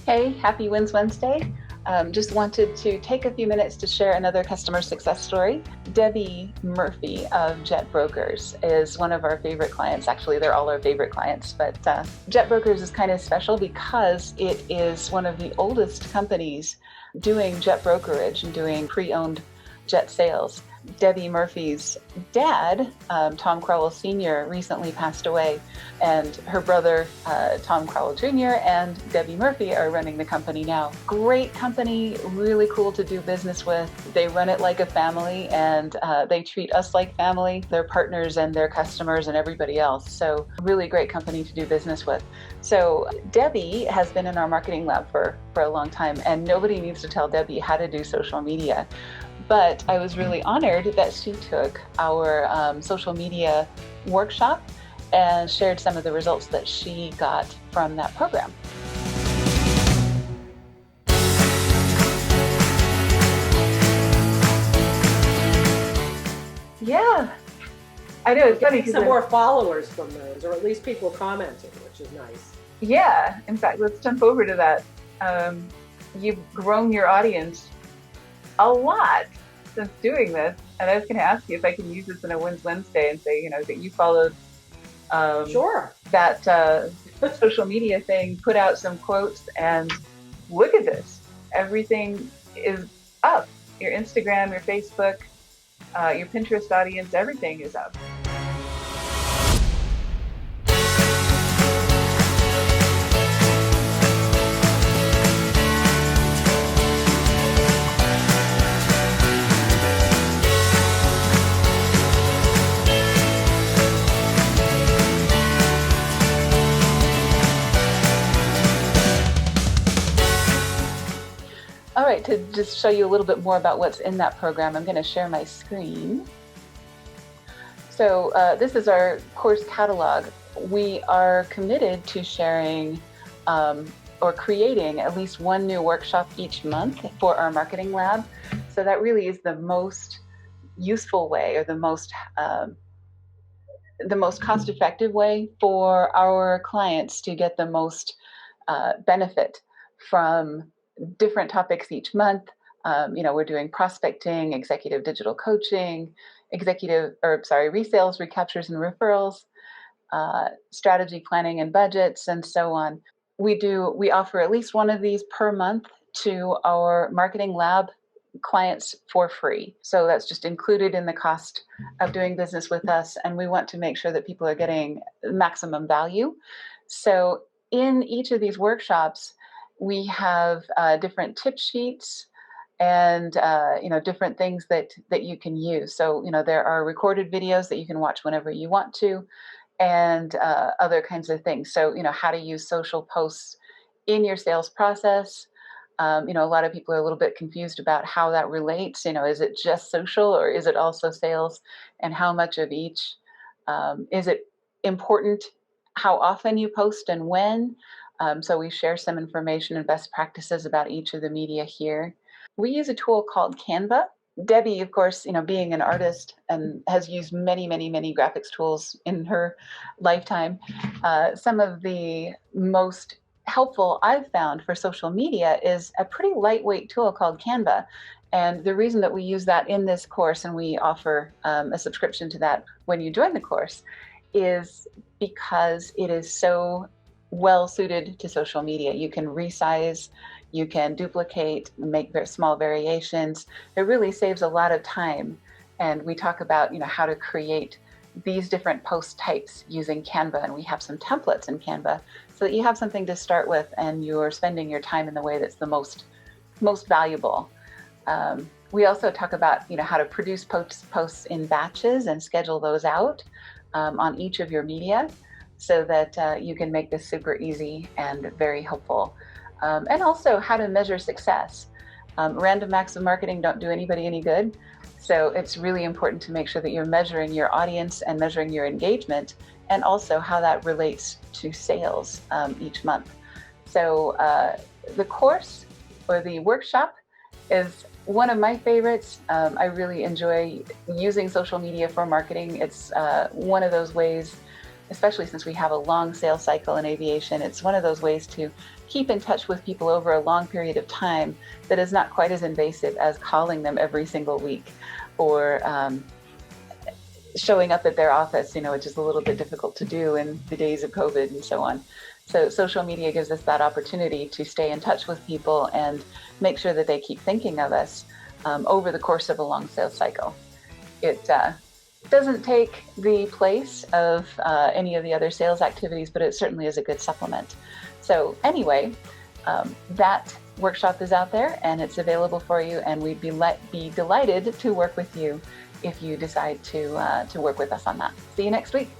Hey, happy Wins Wednesday. Just wanted to take a few minutes to share another customer success story. Debbie Murphy of JetBrokers is one of our favorite clients. Actually, they're all our favorite clients, but JetBrokers is kind of special because it is one of the oldest companies doing jet brokerage and doing pre-owned jet sales. Debbie Murphy's dad, Tom Crowell Sr., recently passed away, and her brother, Tom Crowell Jr., and Debbie Murphy are running the company now. Great company, really cool to do business with. They run it like a family, and they treat us like family, their partners and their customers and everybody else. So really great company to do business with. So Debbie has been in our marketing lab for a long time, and nobody needs to tell Debbie how to do social media. But I was really honored that she took our social media workshop and shared some of the results that she got from that program. Yeah, I know, it's funny. Getting some more followers from those, or at least people commenting, which is nice. Yeah, in fact, let's jump over to that. You've grown your audience a lot since doing this, and I was going to ask you if I can use this in a Wins Wednesday and say, that you followed Sure. that social media thing, put out some quotes, and look at this. Everything is up. Your Instagram, your Facebook, your Pinterest audience, everything is up. All right, to just show you a little bit more about what's in that program, I'm going to share my screen. So this is our course catalog. We are committed to sharing or creating at least one new workshop each month for our marketing lab. So that really is the most useful way, or the most cost-effective way for our clients to get the most benefit from different topics each month. We're doing prospecting, executive digital coaching, resales, recaptures and referrals, strategy planning and budgets, and so on. We offer at least one of these per month to our marketing lab clients for free. So that's just included in the cost of doing business with us, and we want to make sure that people are getting maximum value. So in each of these workshops, we have different tip sheets and different things that you can use. So there are recorded videos that you can watch whenever you want to, and other kinds of things. So how to use social posts in your sales process. A lot of people are a little bit confused about how that relates. Is it just social, or is it also sales, and how much of each? Is it important how often you post and when? So we share some information and best practices about each of the media here. We use a tool called Canva. Debbie, of course, being an artist and has used many, many, many graphics tools in her lifetime. Some of the most helpful I've found for social media is a pretty lightweight tool called Canva. And the reason that we use that in this course, and we offer a subscription to that when you join the course, is because it is so well suited to social media. You can resize, you can duplicate, make very small variations. It really saves a lot of time. And we talk about how to create these different post types using Canva, and we have some templates in Canva so that you have something to start with, and you're spending your time in the way that's the most valuable. We also talk about how to produce posts in batches and schedule those out on each of your media, so that you can make this super easy and very helpful. And also how to measure success. Random acts of marketing don't do anybody any good. So it's really important to make sure that you're measuring your audience and measuring your engagement, and also how that relates to sales each month. So the course, or the workshop, is one of my favorites. I really enjoy using social media for marketing. It's one of those ways especially since we have a long sales cycle in aviation, it's one of those ways to keep in touch with people over a long period of time that is not quite as invasive as calling them every single week or showing up at their office, which is a little bit difficult to do in the days of COVID and so on. So social media gives us that opportunity to stay in touch with people and make sure that they keep thinking of us over the course of a long sales cycle. It doesn't take the place of any of the other sales activities, but it certainly is a good supplement. So anyway, that workshop is out there and it's available for you, and we'd be delighted to work with you if you decide to work with us on that. See you next week.